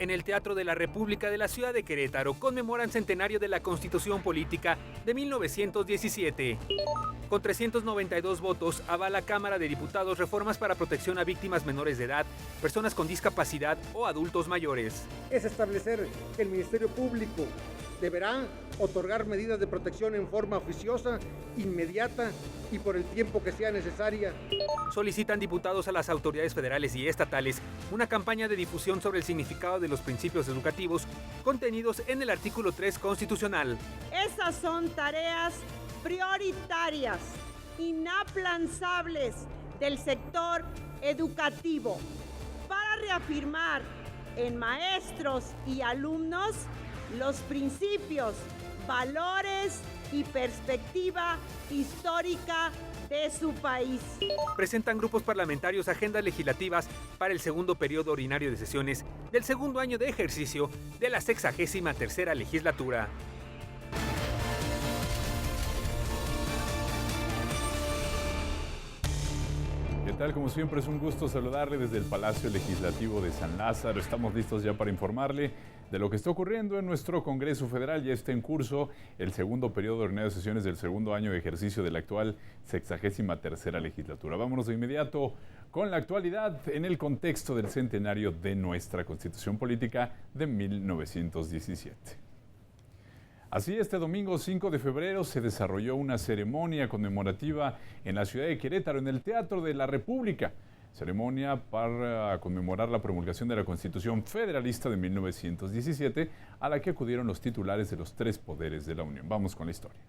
En el Teatro de la República de la ciudad de Querétaro conmemoran centenario de la Constitución Política de 1917. Con 392 votos, avala Cámara de Diputados reformas para protección a víctimas menores de edad, personas con discapacidad o adultos mayores. Es establecer que el Ministerio Público deberá otorgar medidas de protección en forma oficiosa, inmediata y por el tiempo que sea necesaria. Solicitan diputados a las autoridades federales y estatales una campaña de difusión sobre el significado de los principios educativos contenidos en el artículo 3 constitucional. Esas son tareas prioritarias, inaplazables del sector educativo para reafirmar en maestros y alumnos los principios, valores y perspectiva histórica de su país. Presentan grupos parlamentarios agendas legislativas para el segundo periodo ordinario de sesiones del segundo año de ejercicio de la 63ª legislatura. ¿Qué tal? Como siempre es un gusto saludarle desde el Palacio Legislativo de San Lázaro. Estamos listos ya para informarle de lo que está ocurriendo en nuestro Congreso Federal. Ya está en curso el segundo periodo ordinario de sesiones del segundo año de ejercicio de la actual 63ª legislatura. Vámonos de inmediato con la actualidad en el contexto del centenario de nuestra Constitución Política de 1917. Así, este domingo 5 de febrero se desarrolló una ceremonia conmemorativa en la ciudad de Querétaro, en el Teatro de la República. Ceremonia para conmemorar la promulgación de la Constitución Federalista de 1917, a la que acudieron los titulares de los tres poderes de la Unión. Vamos con la historia.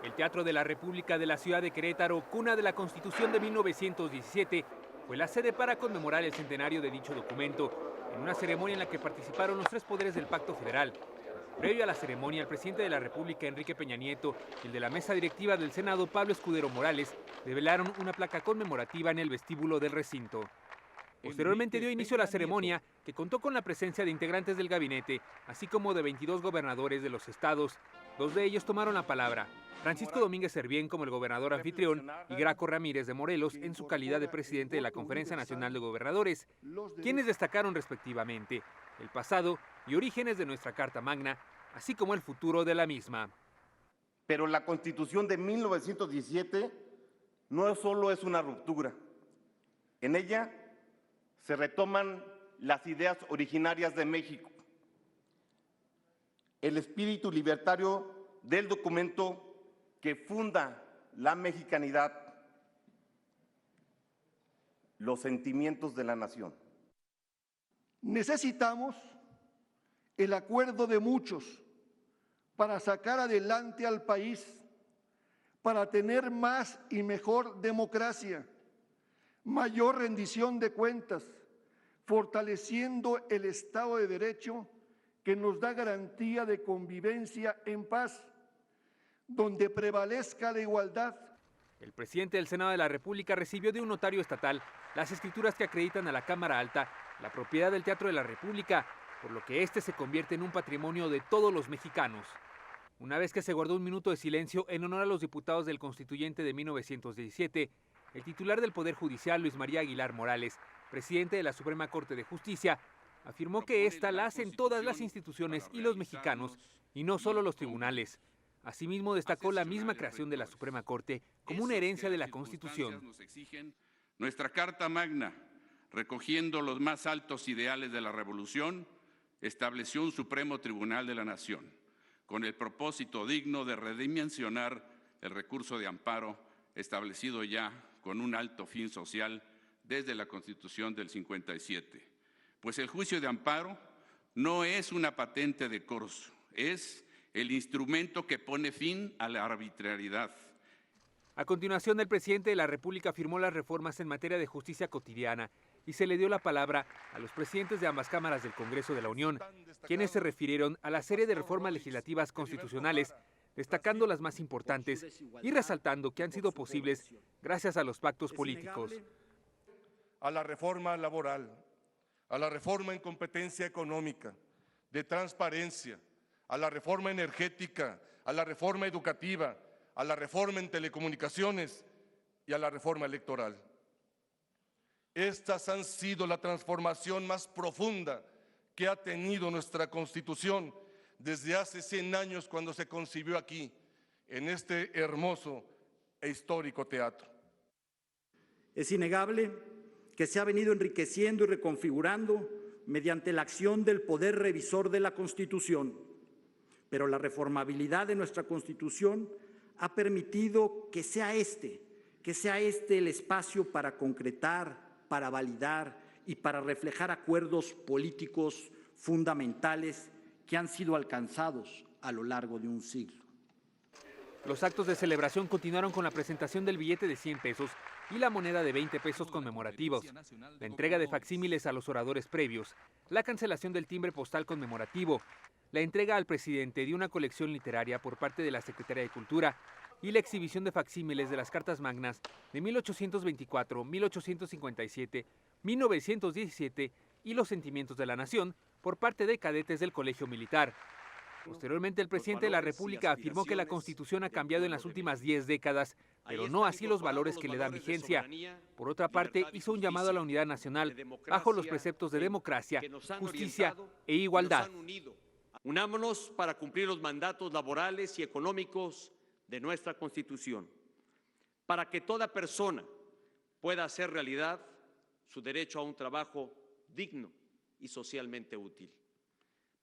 El Teatro de la República de la ciudad de Querétaro, cuna de la Constitución de 1917, fue la sede para conmemorar el centenario de dicho documento, en una ceremonia en la que participaron los tres poderes del Pacto Federal. Previo a la ceremonia, el presidente de la República, Enrique Peña Nieto, y el de la mesa directiva del Senado, Pablo Escudero Morales, develaron una placa conmemorativa en el vestíbulo del recinto. Posteriormente dio inicio a la ceremonia, que contó con la presencia de integrantes del gabinete, así como de 22 gobernadores de los estados. Dos de ellos tomaron la palabra: Francisco Domínguez Servién como el gobernador anfitrión y Graco Ramírez de Morelos en su calidad de presidente de la Conferencia Nacional de Gobernadores, quienes destacaron respectivamente el pasado y orígenes de nuestra Carta Magna, así como el futuro de la misma. Pero la Constitución de 1917 no solo es una ruptura. En ella se retoman las ideas originarias de México. El espíritu libertario del documento que funda la mexicanidad, los sentimientos de la nación. Necesitamos el acuerdo de muchos para sacar adelante al país, para tener más y mejor democracia, mayor rendición de cuentas, fortaleciendo el Estado de Derecho que nos da garantía de convivencia en paz, donde prevalezca la igualdad. El presidente del Senado de la República recibió de un notario estatal las escrituras que acreditan a la Cámara Alta la propiedad del Teatro de la República, por lo que este se convierte en un patrimonio de todos los mexicanos. Una vez que se guardó un minuto de silencio en honor a los diputados del Constituyente de 1917, el titular del Poder Judicial, Luis María Aguilar Morales, presidente de la Suprema Corte de Justicia, afirmó que esta la hacen todas las instituciones y los mexicanos, y no solo los tribunales. Asimismo, destacó la misma creación de la Suprema Corte como una herencia de la Constitución. Nuestra Carta Magna, recogiendo los más altos ideales de la Revolución, estableció un Supremo Tribunal de la Nación, con el propósito digno de redimensionar el recurso de amparo establecido ya con un alto fin social desde la Constitución del 57. Pues el juicio de amparo no es una patente de corso, es el instrumento que pone fin a la arbitrariedad. A continuación, el presidente de la República firmó las reformas en materia de justicia cotidiana y se le dio la palabra a los presidentes de ambas cámaras del Congreso de la Unión, quienes se refirieron a la serie de reformas legislativas constitucionales, destacando las más importantes y resaltando que han sido posibles gracias a los pactos políticos. A la reforma laboral, a la reforma en competencia económica, de transparencia, a la reforma energética, a la reforma educativa, a la reforma en telecomunicaciones y a la reforma electoral. Estas han sido la transformación más profunda que ha tenido nuestra Constitución desde hace 100 años, cuando se concibió aquí, en este hermoso e histórico teatro. Es innegable que se ha venido enriqueciendo y reconfigurando mediante la acción del poder revisor de la Constitución, pero la reformabilidad de nuestra Constitución ha permitido que sea este el espacio para concretar, para validar y para reflejar acuerdos políticos fundamentales que han sido alcanzados a lo largo de un siglo. Los actos de celebración continuaron con la presentación del billete de 100 pesos y la moneda de 20 pesos conmemorativos, la entrega de facsímiles a los oradores previos, la cancelación del timbre postal conmemorativo, la entrega al presidente de una colección literaria por parte de la Secretaría de Cultura y la exhibición de facsímiles de las cartas magnas de 1824, 1857, 1917 y los sentimientos de la nación por parte de cadetes del Colegio Militar. Posteriormente, el presidente de la República afirmó que la Constitución ha cambiado en las últimas 10 décadas, pero no así los valores que le dan vigencia. Por otra parte, hizo un llamado a la unidad nacional bajo los preceptos de democracia, justicia e igualdad. Unámonos para cumplir los mandatos laborales y económicos de nuestra Constitución, para que toda persona pueda hacer realidad su derecho a un trabajo digno y socialmente útil,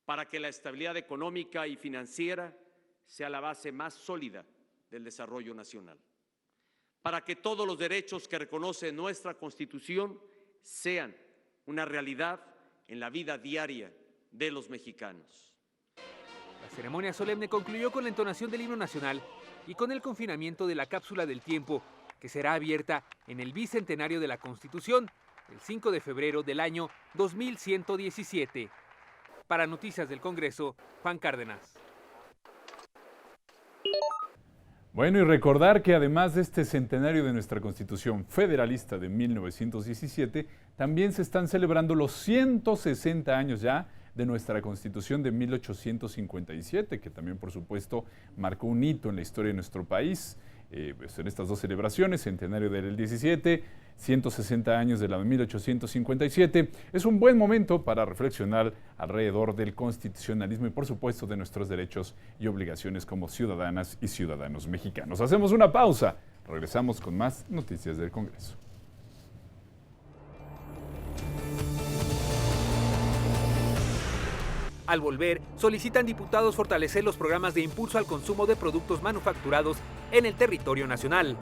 para que la estabilidad económica y financiera sea la base más sólida del desarrollo nacional, para que todos los derechos que reconoce nuestra Constitución sean una realidad en la vida diaria de los mexicanos. La ceremonia solemne concluyó con la entonación del himno nacional y con el confinamiento de la cápsula del tiempo, que será abierta en el bicentenario de la Constitución, el 5 de febrero del año 2117. Para Noticias del Congreso, Juan Cárdenas. Bueno, y recordar que además de este centenario de nuestra Constitución federalista de 1917, también se están celebrando los 160 años ya de nuestra Constitución de 1857, que también, por supuesto, marcó un hito en la historia de nuestro país. En estas dos celebraciones, centenario del 17, 160 años de la de 1857, es un buen momento para reflexionar alrededor del constitucionalismo y, por supuesto, de nuestros derechos y obligaciones como ciudadanas y ciudadanos mexicanos. Hacemos una pausa, regresamos con más noticias del Congreso. Al volver, solicitan diputados fortalecer los programas de impulso al consumo de productos manufacturados en el territorio nacional.